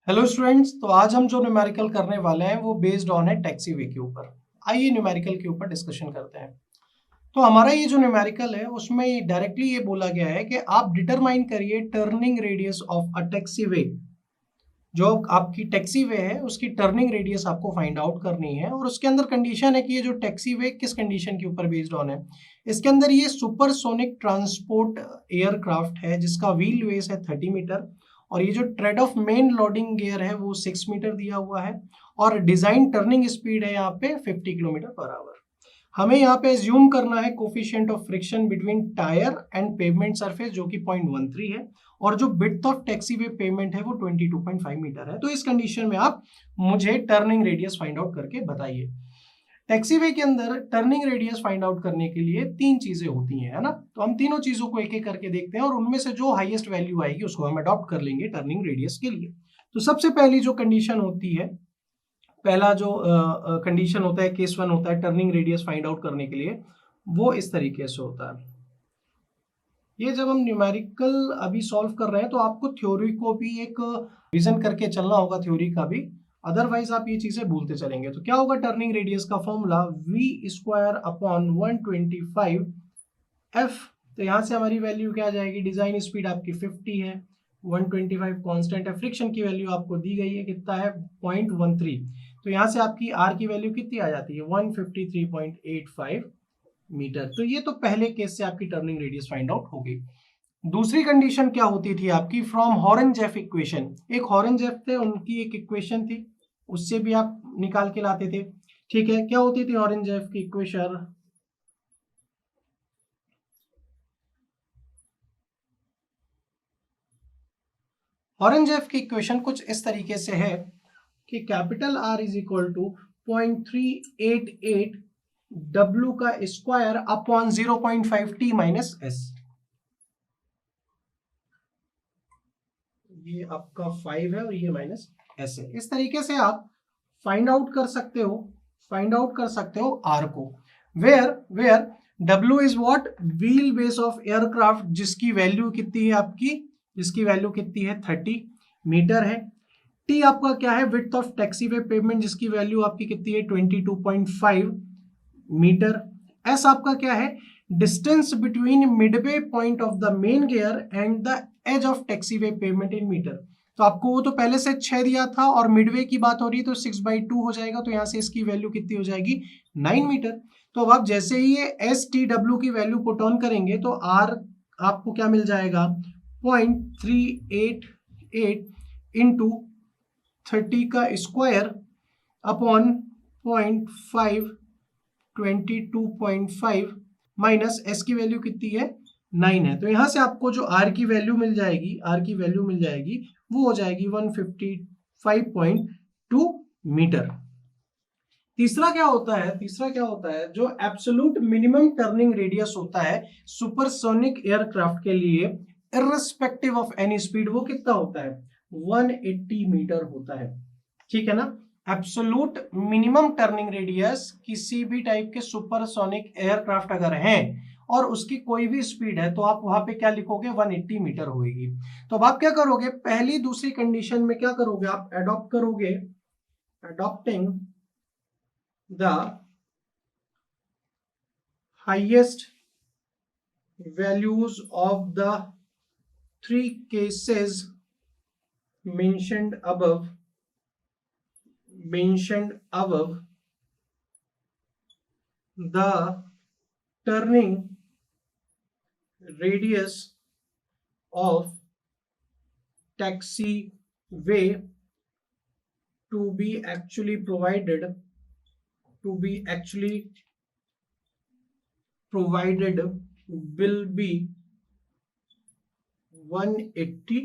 Hello students, तो आज हम जो न्यूमेरिकल करने वाले हैं वो बेस्ड ऑन है टैक्सीवे के ऊपर। आइए न्यूमेरिकल के ऊपर डिस्कशन करते हैं। तो हमारा ये जो न्यूमेरिकल है उसमें डायरेक्टली ये बोला गया है कि आप डिटरमाइन करिए turning radius of a taxiway. जो आपकी टैक्सीवे है उसकी टर्निंग रेडियस आपको फाइंड आउट करनी है, और उसके अंदर कंडीशन है कि ये जो टैक्सीवे किस कंडीशन के ऊपर बेस्ड ऑन है। इसके अंदर ये सुपरसोनिक ट्रांसपोर्ट एयरक्राफ्ट है जिसका व्हील बेस है 30 मीटर, और ये जो trade off main loading gear है वो 6 मीटर दिया हुआ है, और डिजाइन टर्निंग स्पीड है यहाँ पे 50 किलोमीटर पर आवर। हमें यहाँ पे एज्यूम करना है coefficient of friction between tyre and pavement surface जो कि 0.13 है, और जो विड्थ ऑफ टैक्सीवे पेवमेंट है वो 22.5 मीटर है। तो इस कंडीशन में आप मुझे टर्निंग रेडियस फाइंड आउट करके बताइए। टैक्सीवे के अंदर टर्निंग रेडियस फाइंड आउट करने के लिए तीन चीजें होती हैं, है ना। तो हम तीनों चीजों को एक एक करके देखते हैं और उनमें से जो हाईएस्ट वैल्यू आएगी उसको हम अडॉप्ट कर लेंगे टर्निंग रेडियस के लिए। तो सबसे पहली जो कंडीशन होती है, पहला जो कंडीशन होता है, केस वन होता है टर्निंग रेडियस फाइंड आउट करने के लिए, वो इस तरीके से होता है। ये जब हम न्यूमेरिकल अभी सॉल्व कर रहे हैं तो आपको थ्योरी को भी एक विजन करके चलना होगा, थ्योरी का भी, अदरवाइज आप ये चीजें भूलते चलेंगे। तो क्या होगा टर्निंग रेडियस का formula v square upon 125 f। तो यहाँ से हमारी वैल्यू क्या आ जाएगी, डिजाइन स्पीड आपकी 50 है, 125 कांस्टेंट है, फ्रिक्शन की वैल्यू आपको दी गई है, कितना है 0.13। तो यहाँ से आपकी r की वैल्यू कितनी आ जाती है 153.85 मीटर। तो ये तो पहले केस से आपकी टर्निंग रेडियस फाइंड आउट हो गई। दूसरी कंडीशन क्या होती थी आपकी, फ्रॉम हॉरेंजेफ इक्वेशन। एक हॉरेंजेफ थे, उनकी एक इक्वेशन थी, उससे भी आप निकाल के लाते थे। ठीक है, क्या होती थी हॉरेंजेफ की इक्वेशन, हॉरेंजेफ की इक्वेशन कुछ इस तरीके से है कि capital R is equal to 0.388 W का square upon 0.5 T minus S। ये आपका 5 है और ये माइनस S है। इस तरीके से आप फाइंड आउट कर सकते हो R को, where W is what, wheel base of aircraft, जिसकी वैल्यू कितनी है आपकी, जिसकी वैल्यू कितनी है 30 मीटर है। T आपका क्या है, विड्थ ऑफ टैक्सीवे पेवमेंट, जिसकी वैल्यू आपकी कितनी है 22.5 मीटर। S आपका क्या है, distance between midway point of the main gear and the edge of taxiway pavement in metre. तो आपको वो तो पहले से 6 दिया था और मिडवे की बात हो रही है तो 6/2 हो जाएगा, तो यहाँ से इसकी वैल्यू कितनी हो जाएगी 9 मीटर। तो अब आप जैसे ही ये STW की वैल्यू पुट ऑन करेंगे तो R आपको क्या मिल जाएगा 0.388 इंटू 30 का स्क्वायर अपॉन 0.5 22.5 माइनस S की वैल्यू कितनी है 9 है। तो यहां से आपको जो R की वैल्यू मिल जाएगी, वो हो जाएगी 155.2 मीटर। तीसरा क्या होता है, जो एब्सोल्यूट मिनिमम टर्निंग रेडियस होता है सुपरसोनिक एयरक्राफ्ट के लिए इररिस्पेक्टिव ऑफ एनी स्पीड, वो कितना होता है 180 मीटर होता है। ठीक है ना। एब्सोल्यूट मिनिमम टर्निंग रेडियस किसी भी टाइप के सुपरसोनिक एयरक्राफ्ट अगर हैं और उसकी कोई भी स्पीड है तो आप वहां पे क्या लिखोगे 180 मीटर होगी। तो अब आप क्या करोगे, पहली दूसरी कंडीशन में क्या करोगे, आप अडॉप्ट करोगे, adopting the highest values of the three cases mentioned above, the turning radius of taxiway to be actually provided will be 180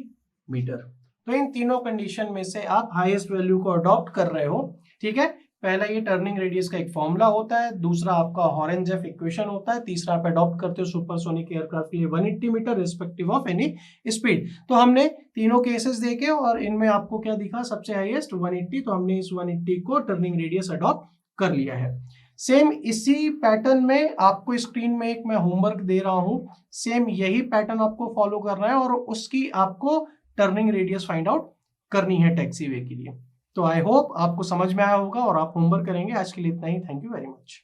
metre. तो इन तीनों कंडीशन में से आप हाईएस्ट वैल्यू को अडॉप्ट कर रहे हो। ठीक है, पहला ये टर्निंग रेडियस का एक फॉर्मूला होता है, दूसरा आपका हॉरेंजेफ इक्वेशन होता है, तीसरा आप अडॉप्ट करते हो सुपरसोनिक एयरक्राफ्ट के लिए 180 metre respective of any speed. तो हमने तीनों केसेस देखे और इनमें आपको क्या दिखा, सबसे हाईएस्ट 180, तो हमने इस 180 को टर्निंग रेडियस अडॉप्ट कर लिया है। सेम इसी पैटर्न में आपको स्क्रीन में एक मैं होमवर्क दे रहा हूं, सेम यही पैटर्न आपको फॉलो करना है और उसकी आपको टर्निंग रेडियस फाइंड आउट करनी है टैक्सी वे के लिए। तो आई होप आपको समझ में आया होगा और आप होमवर्क करेंगे। आज के लिए इतना ही। Thank you very much.